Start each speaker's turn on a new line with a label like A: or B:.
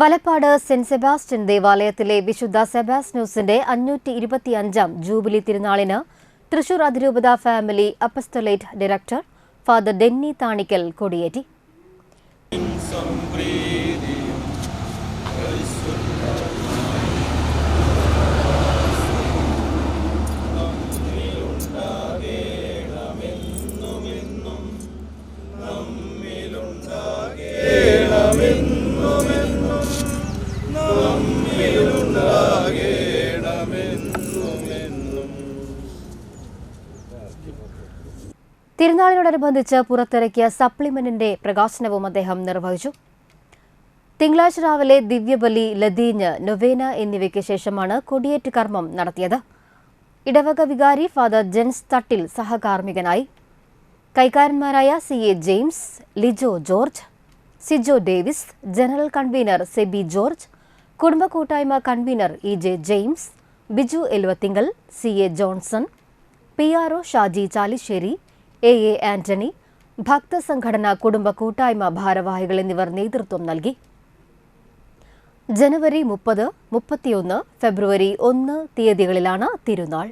A: Valappad saint Sebastian ദേവാലയത്തിലെ വിശുദ്ധ സെബാസ്റ്റ്യനോസിന്റെ 525-ാം jubilee തിരുനാളിന് തൃശൂർ അതിരൂപത family apostolate director father Denny Thanikkal കൊടിയേറ്റി. തിരുനാളിനോടനുബന്ധിച്ച് പുറത്തിറക്കിയ സപ്ലിമെന്റിന്റെ പ്രകാശനവും അദ്ദേഹം നിർവഹിച്ചു. തിങ്കളാഴ്ച രാവിലെ ദിവ്യബലി, ലതീഞ്ഞ്, നൊവേന എന്നിവയ്ക്ക് ശേഷമാണ് കൊടിയേറ്റ് കർമ്മം നടത്തിയത്. ഇടവക വികാരി ഫാദർ ജെൻസ് തട്ടിൽ സഹകാർമ്മികനായി. കൈക്കാരന്മാരായ CA James, Lijo George, Sijo Davis, general convener Sebi George, കുടുംബ കൂട്ടായ്മ convener EJ James, Biju Eluvathingal, CA Johnson, PRO Shaji Chalissery, AA Antony, ഭക്തസംഘടന കുടുംബ കൂട്ടായ്മ ഭാരവാഹികൾ എന്നിവർ നേതൃത്വം നൽകി. ജനുവരി 30, 31, ഫെബ്രുവരി 1 തീയതികളിലാണ് തിരുനാൾ.